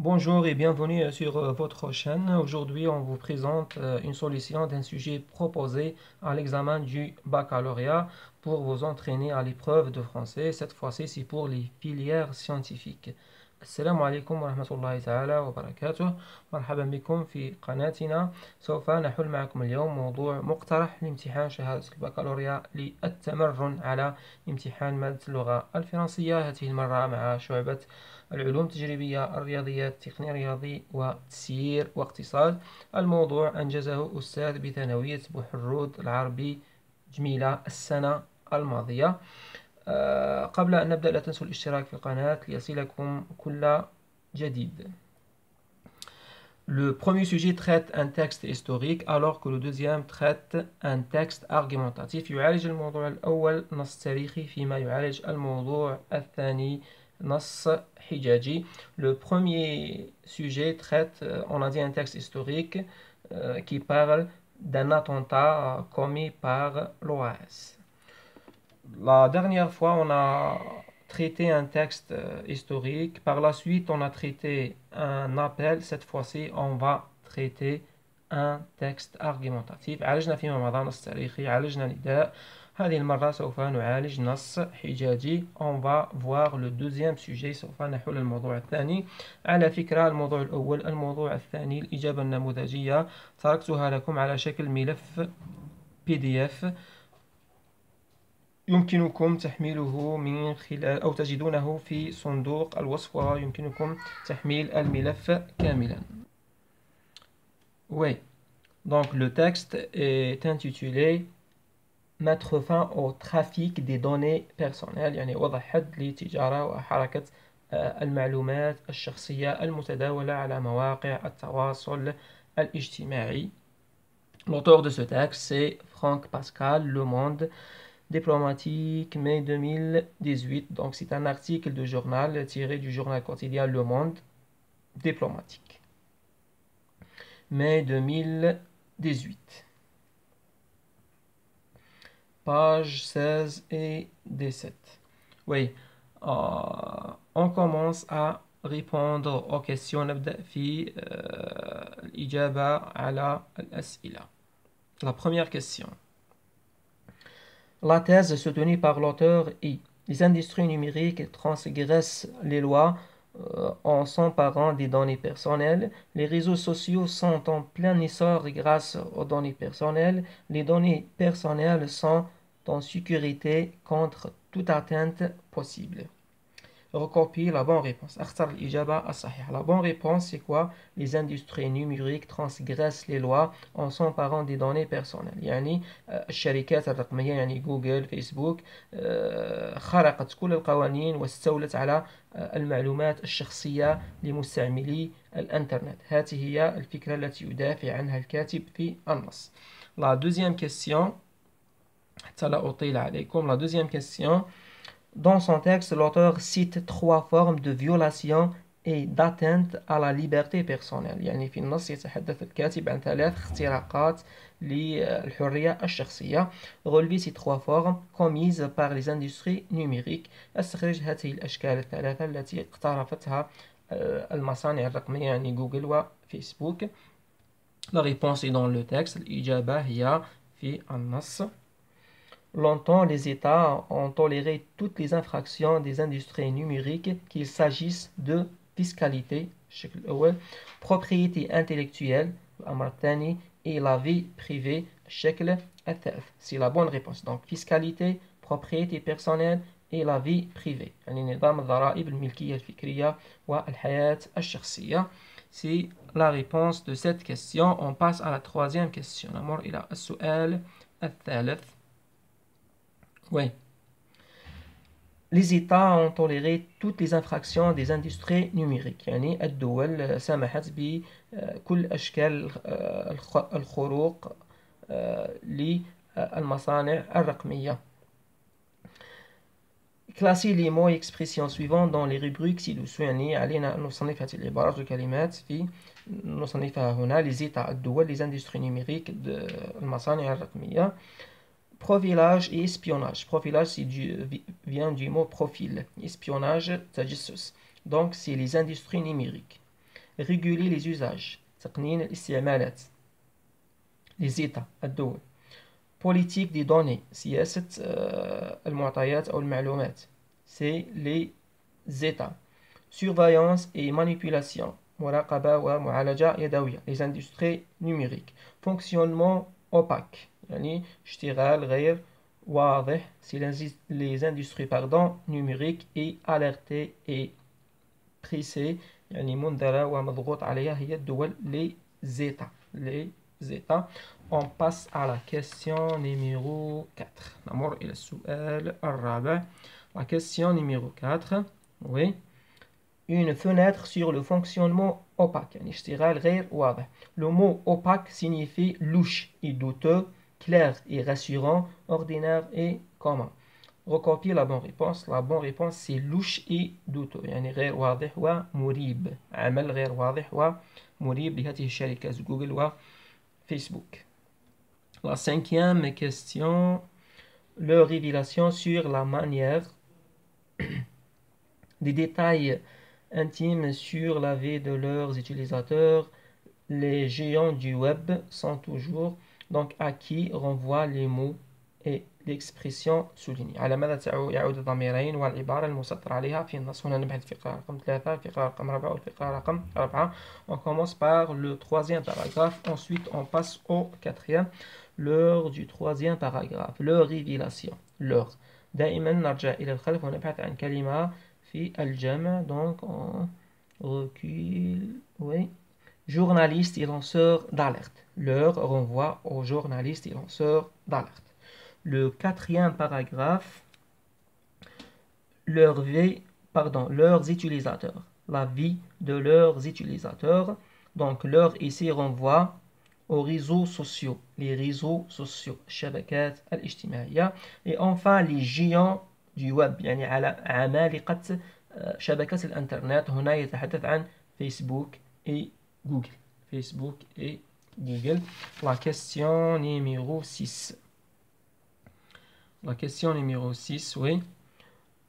Bonjour et bienvenue sur votre chaîne. Aujourd'hui, on vous présente une solution d'un sujet proposé à l'examen du baccalauréat pour vous entraîner à l'épreuve de français. Cette fois-ci, c'est pour les filières scientifiques. السلام عليكم ورحمة الله تعالى وبركاته. مرحبا بكم في قناتنا. سوف نحل معكم اليوم موضوع مقترح لامتحان شهادة البكالوريا للتمرن على امتحان مادة اللغة الفرنسية، هذه المرة مع شعبة العلوم التجريبية، الرياضيات، التقنية الرياضي وتسيير واقتصاد. الموضوع أنجزه أستاذ بثانوية بوحرود العربي جميلة السنة الماضية. قبل أن نبدأ لا تنسوا الاشتراك في القناة ليصلكم كل جديد. Le premier sujet traite un texte historique alors que le deuxième traite un texte argumentatif. يعالج الموضوع الأول نص تاريخي فيما يعالج الموضوع الثاني نص حجاجي. Le premier sujet traite, on a dit, un texte historique qui parle d'un attentat commis par l'OAS. La dernière fois, on a traité un texte historique. Par la suite, on a traité un appel. Cette fois-ci, on va traiter un texte argumentatif. عالجنا فيما مضى نص تاريخي، عالجنا نداء. هذه المرة سوف نعالج نص حجاجي. On va voir le deuxième sujet. سوف نحل الموضوع الثاني. على فكرة، الموضوع الأول، الموضوع الثاني، الإجابة النموذجية تركتها لكم على شكل ملف PDF. يمكنكم تحميله من خلال أو تجدونه في صندوق الوصف ويمكنكم تحميل الملف كاملا. Oui, donc le texte est intitulé Mettre fin au trafic des données personnelles، يعني وضع حد لتجارة وحركة المعلومات الشخصية المتداولة على مواقع التواصل الاجتماعي. L'auteur de ce texte, c'est Franck Pascal, Le Monde Diplomatique, mai 2018. Donc c'est un article de journal tiré du journal quotidien Le Monde Diplomatique. Mai 2018. Page 16 et 17. Oui, on commence à répondre aux questions. نبدأ في الإجابة على الأسئلة. La première question. La thèse soutenue par l'auteur est: les industries numériques transgressent les lois en s'emparant des données personnelles. Les réseaux sociaux sont en plein essor grâce aux données personnelles. Les données personnelles sont en sécurité contre toute atteinte possible. Recopie la bonne réponse. اختر الإجابة الصحيحة. La bonne réponse, c'est quoi? Les industries numériques transgressent les lois en s'emparant des données personnelles. يعني الشركات الرقمية، يعني جوجل، فيسبوك، خرقت كل القوانين واستولت على المعلومات الشخصية لمستعملي الإنترنت. هذه هي الفكرة التي يدافع عنها الكاتب في النص. La deuxième question. حتى لا أطيل عليكم. La deuxième question. Dans son texte, l'auteur cite trois formes de violation et d'atteinte à la liberté personnelle. يعني في النص يتحدث الكاتب عن ثلاث اختراقات للحرية الشخصية. Relever ces trois formes commises par les industries numériques. استخرج هذه الأشكال الثلاثة التي اقترفتها المصانع الرقمية، يعني جوجل وفيسبوك. La réponse est dans le texte. الإجابة هي في النص. Longtemps, les États ont toléré toutes les infractions des industries numériques, qu'il s'agisse de fiscalité, propriété intellectuelle, et la vie privée. C'est la bonne réponse. Donc, fiscalité, propriété personnelle et la vie privée. C'est la réponse de cette question. On passe à la troisième question. Oui. Les États ont toléré toutes les infractions des industries numériques. يعني الدول سمحت بكل أشكال الخروق للمصانع الرقمية. Classer les mots et expressions suivants dans les rubriques ci-dessous. يعني علينا أن نصنف هذه العبارات والكلمات في نصنفها هنا. les États الدول، les industries numériques المصانع الرقمية. Profilage et espionnage. Profilage vient du mot profil. Espionnage, tajassus. Donc, c'est les industries numériques. réguler les usages تقنين الاستعمالات les États الدول politique des données سياسة المعطيات أو المعلومات c'est les États surveillance et manipulation مراقبة ومعالجة يدوية les industries numériques fonctionnement opaque يعني اشتغال غير واضح c'est les industries numériques et alertées et pressées يعني منذرة ومضغوط عليها هي الدول les États. On passe à la question numéro 4. نمر إلى السؤال الرابع. La question numéro 4. Oui. Une fenêtre sur le fonctionnement opaque. يعني اشتغال غير واضح. Le mot opaque signifie louche et douteux, clair et rassurant, ordinaire et commun. Recopie la bonne réponse. La bonne réponse c'est louche et douteux. يعني غير واضح ومريب. عمل غير واضح ومريب لهذه الشركات جوجل وفيسبوك. La cinquième question, leur révélation sur la manière des détails intimes sur la vie de leurs utilisateurs. Les géants du web sont toujours donc à qui renvoient les mots et l'expression soulignée. على ماذا يعود الضميرين والعبارة المسطر عليها في النص. هنا نبحث الفقرة رقم 3 الفقرة رقم 4 والفقرة رقم 4. On commence par le troisième paragraphe, ensuite on passe au quatrième. L'heure du troisième paragraphe, leur révélation. L'heure. دائما نرجع إلى الخلف ونبحث عن كلمة في الجمع. Donc on recule. Oui. Journalistes et lanceurs d'alerte. L'heure renvoie aux journalistes et lanceurs d'alerte. Le quatrième paragraphe, leurs utilisateurs. La vie de leurs utilisateurs. Donc leur ici renvoie aux réseaux sociaux. Les réseaux sociaux. الشبكات الاجتماعية. Et enfin les géants du web. يعني على عمالقة شبكات الانترنت. هنا يتحدث عن فيسبوك et Google. Facebook et Google. La question numéro 6. La question numéro 6, oui.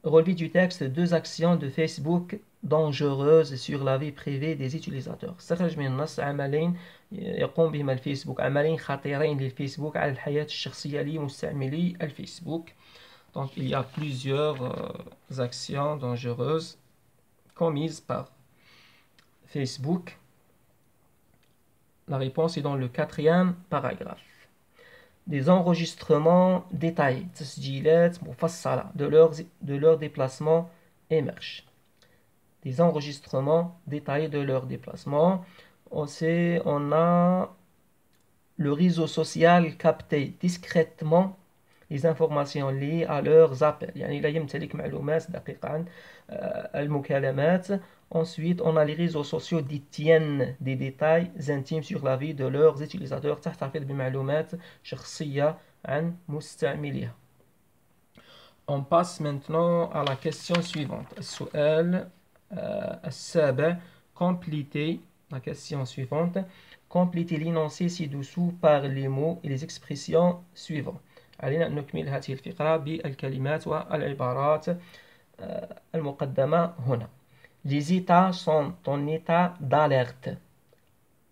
Relevé du texte, 2 actions de Facebook dangereuses sur la vie privée des utilisateurs. استخرج من النص عملين يقوم بهما الفيسبوك. عملين خطيرين للفيسبوك على الحياة الشخصية لمستعملي الفيسبوك. Donc il y a plusieurs actions dangereuses commises par Facebook. La réponse est dans le quatrième paragraphe. Des enregistrements détaillés تسجيلات مفصلة de leurs déplacements émergent. Des enregistrements détaillés de leurs déplacements. On a le réseau social capté discrètement les informations liées à leurs appels. يعني لا يمتلك معلومات دقيقة عن المكالمات. Ensuite, on a les réseaux sociaux détiennent des détails intimes sur la vie de leurs utilisateurs. تحتفظ بمعلومات شخصية عن مستعمليها. On passe maintenant à la question suivante. السؤال السابع. Complétez la question suivante. Complétez l'énoncé ci-dessous par les mots et les expressions suivantes. علينا أن نكمل هذه الفقرة بالكلمات والعبارات المقدمة هنا. Les États sont en état d'alerte.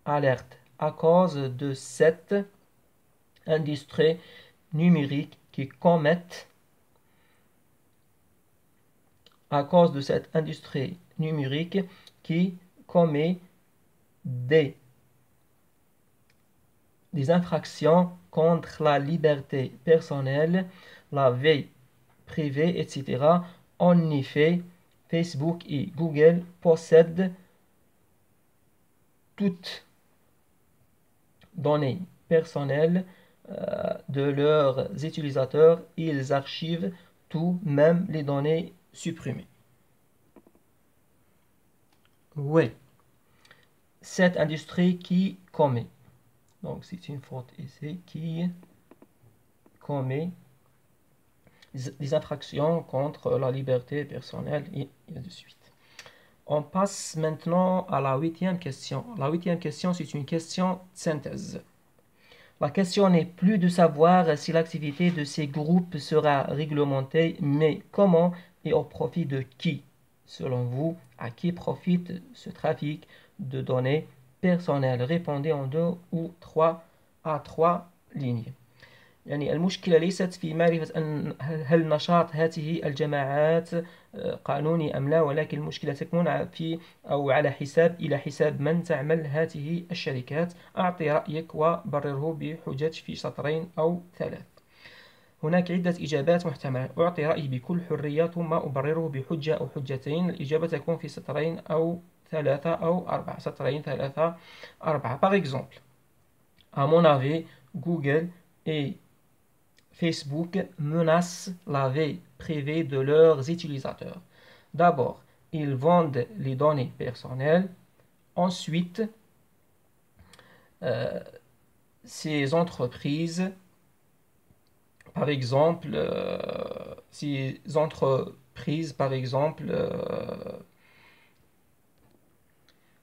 Alerte à cause de cette industrie numérique qui commet des infractions contre la liberté personnelle, la vie privée, etc. En effet, Facebook et Google possèdent toutes données personnelles de leurs utilisateurs. Ils archivent tout, même les données supprimées. Oui. Cette industrie qui commet. Donc c'est une faute ici. Qui commet des infractions contre la liberté personnelle et ainsi de suite. On passe maintenant à la 8e question. La 8e question, c'est une question de synthèse. La question n'est plus de savoir si l'activité de ces groupes sera réglementée, mais comment et au profit de qui, selon vous, À qui profite ce trafic de données personnelles? Répondez en 2 ou 3 à 3 lignes. يعني المشكلة ليست في معرفة أن هل نشاط هذه الجماعات قانوني أم لا، ولكن المشكلة تكمن في أو على حساب إلى حساب من تعمل هذه الشركات. أعطي رأيك وبرره بحجج في سطرين أو 3. هناك عدة إجابات محتملة. أعطي رأيي بكل حرية ثم أبرره بحجة أو حجتين. الإجابة تكون في سطرين أو 3 أو 4. سطرين 3 4. Par exemple, à mon avis, Google et Facebook menacent la vie privée de leurs utilisateurs. D'abord, ils vendent les données personnelles. Ensuite, ces entreprises, par exemple,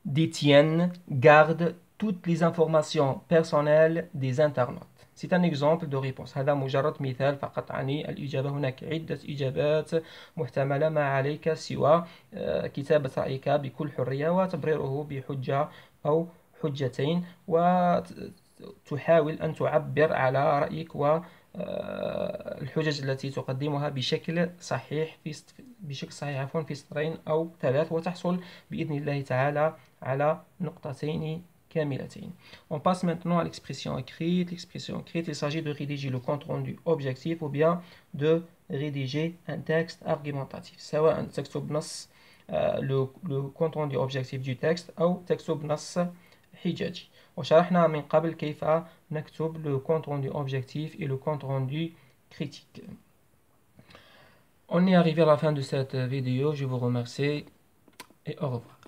détiennent, gardent toutes les informations personnelles des internautes. C'est un exemple de réponse. هذا مجرد مثال فقط عن الإجابة. هناك عدة إجابات محتملة، ما عليك سوى كتابة رأيك بكل حرية وتبريره بحجة أو حجتين، وتحاول أن تعبر على رأيك والحجج التي تقدمها بشكل صحيح في سطرين أو 3، وتحصل بإذن الله تعالى على نقطتين كاملتين. On passe maintenant à l'expression écrite. L'expression écrite, il s'agit de rédiger le compte rendu objectif ou bien de rédiger un texte argumentatif. سواء تكتب نص le compte rendu objectif du texte أو تكتب نص حجاجي. وشرحنا من قبل كيف نكتب le compte rendu objectif et le compte rendu critique. On est arrivé à la fin de cette vidéo. Je vous remercie et au revoir.